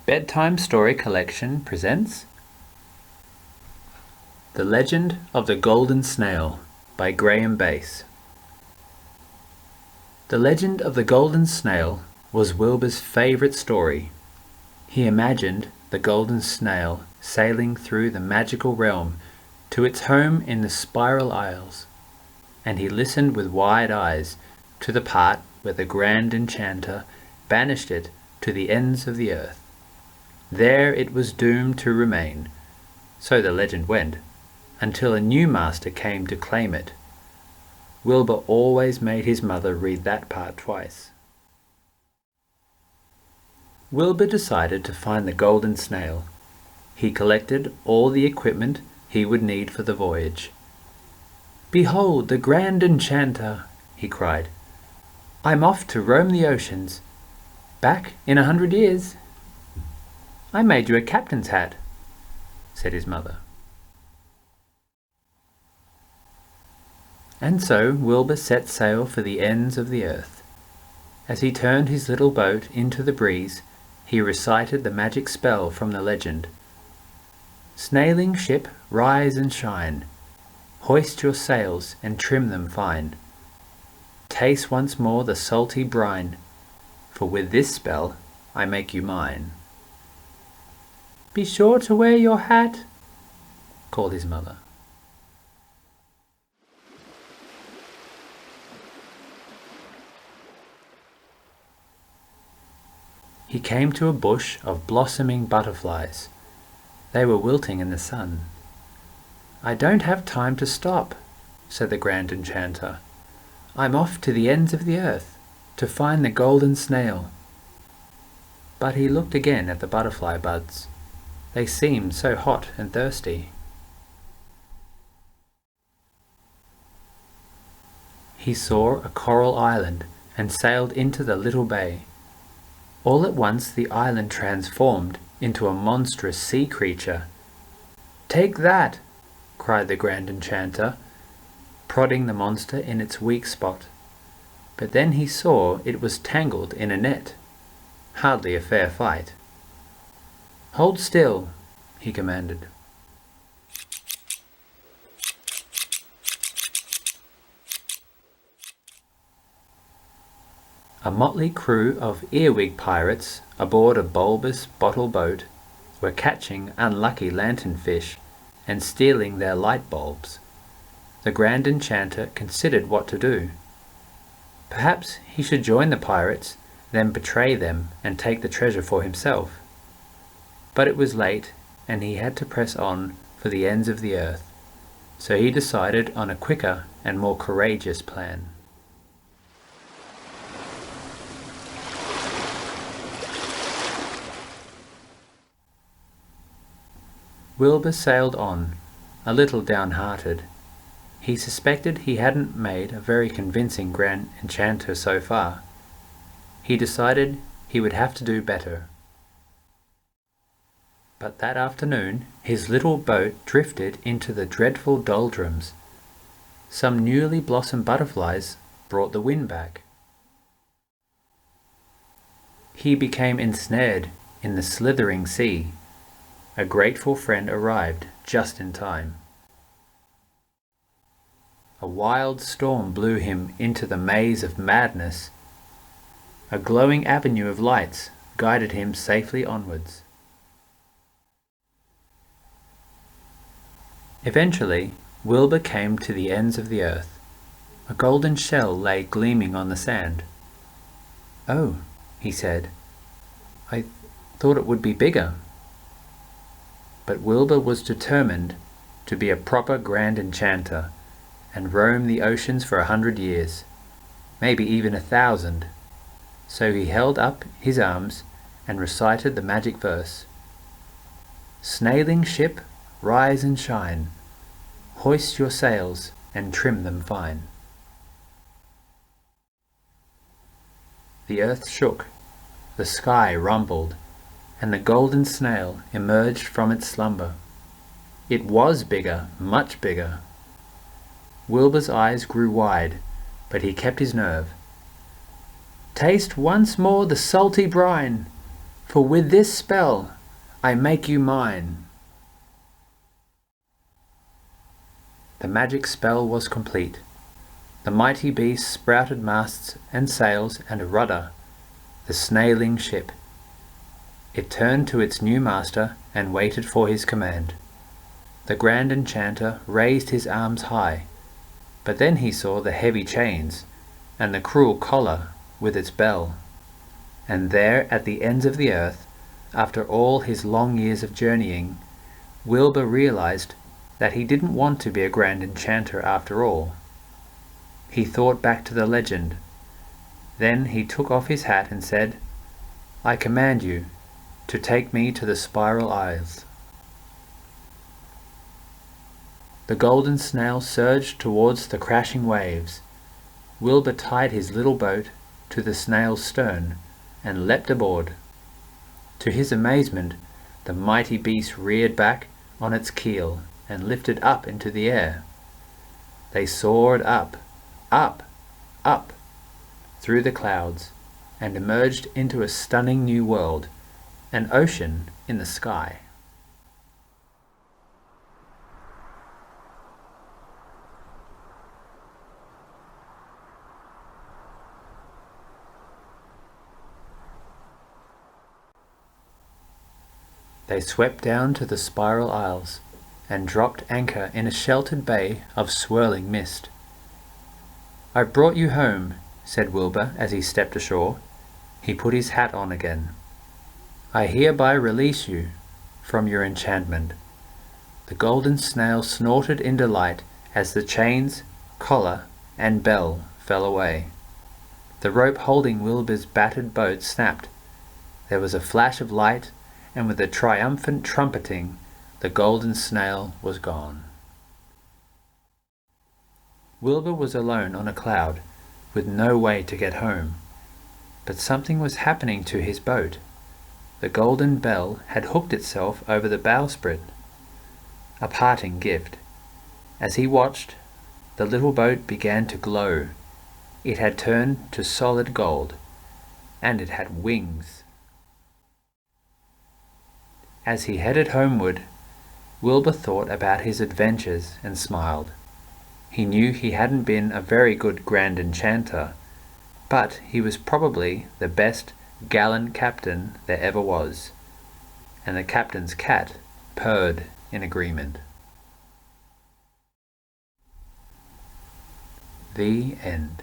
Bedtime Story Collection presents The Legend of the Golden Snail by Graham Base. The legend of the Golden Snail was Wilbur's favourite story. He imagined the Golden Snail sailing through the magical realm to its home in the Spiral Isles, and he listened with wide eyes to the part where the Grand Enchanter banished it to the ends of the earth. There it was doomed to remain, so the legend went, until a new master came to claim it. Wilbur always made his mother read that part twice. Wilbur decided to find the Golden Snail. He collected all the equipment he would need for the voyage. "Behold the Grand Enchanter!" he cried. "I'm off to roam the oceans. Back in 100 years. "I made you a captain's hat," said his mother. And so Wilbur set sail for the ends of the earth. As he turned his little boat into the breeze, he recited the magic spell from the legend. "Snailing ship, rise and shine. Hoist your sails and trim them fine. Taste once more the salty brine, for with this spell I make you mine." "Be sure to wear your hat," called his mother. He came to a bush of blossoming butterflies. They were wilting in the sun. "I don't have time to stop," said the Grand Enchanter. "I'm off to the ends of the earth to find the Golden Snail." But he looked again at the butterfly buds. They seemed so hot and thirsty. He saw a coral island and sailed into the little bay. All at once the island transformed into a monstrous sea creature. "Take that!" cried the Grand Enchanter, prodding the monster in its weak spot. But then he saw it was tangled in a net. Hardly a fair fight. "Hold still," he commanded. A motley crew of earwig pirates aboard a bulbous bottle boat were catching unlucky lanternfish and stealing their light bulbs. The Grand Enchanter considered what to do. Perhaps he should join the pirates, then betray them and take the treasure for himself. But it was late, and he had to press on for the ends of the earth, so he decided on a quicker and more courageous plan. Wilbur sailed on, a little downhearted. He suspected he hadn't made a very convincing Grand Enchanter so far. He decided he would have to do better. But that afternoon his little boat drifted into the dreadful doldrums. Some newly blossomed butterflies brought the wind back. He became ensnared in the slithering sea. A grateful friend arrived just in time. A wild storm blew him into the maze of madness. A glowing avenue of lights guided him safely onwards. Eventually, Wilbur came to the ends of the earth. A golden shell lay gleaming on the sand. "Oh," he said, "I thought it would be bigger." But Wilbur was determined to be a proper Grand Enchanter and roam the oceans for 100 years, maybe even 1,000. So he held up his arms and recited the magic verse. "Snailing ship, rise and shine. Hoist your sails and trim them fine." The earth shook, the sky rumbled, and the Golden Snail emerged from its slumber. It was bigger, much bigger. Wilbur's eyes grew wide, but he kept his nerve. "Taste once more the salty brine, for with this spell I make you mine." The magic spell was complete. The mighty beast sprouted masts and sails and a rudder, the snailing ship. It turned to its new master and waited for his command. The Grand Enchanter raised his arms high, but then he saw the heavy chains and the cruel collar with its bell. And there at the ends of the earth, after all his long years of journeying, Wilbur realized that he didn't want to be a Grand Enchanter after all. He thought back to the legend. Then he took off his hat and said, "I command you to take me to the Spiral Isles." The Golden Snail surged towards the crashing waves. Wilbur tied his little boat to the snail's stern and leapt aboard. To his amazement, the mighty beast reared back on its keel and lifted up into the air. They soared up, up, up, through the clouds, and emerged into a stunning new world, an ocean in the sky. They swept down to the Spiral Isles and dropped anchor in a sheltered bay of swirling mist. "I've brought you home," said Wilbur as he stepped ashore. He put his hat on again. "I hereby release you from your enchantment." The Golden Snail snorted in delight as the chains, collar, and bell fell away. The rope holding Wilbur's battered boat snapped. There was a flash of light, and with a triumphant trumpeting, the Golden Snail was gone. Wilbur was alone on a cloud, with no way to get home. But something was happening to his boat. The golden bell had hooked itself over the bowsprit. A parting gift. As he watched, the little boat began to glow. It had turned to solid gold, and it had wings. As he headed homeward, Wilbur thought about his adventures and smiled. He knew he hadn't been a very good Grand Enchanter, but he was probably the best Gallant Captain there ever was, and the captain's cat purred in agreement. The end.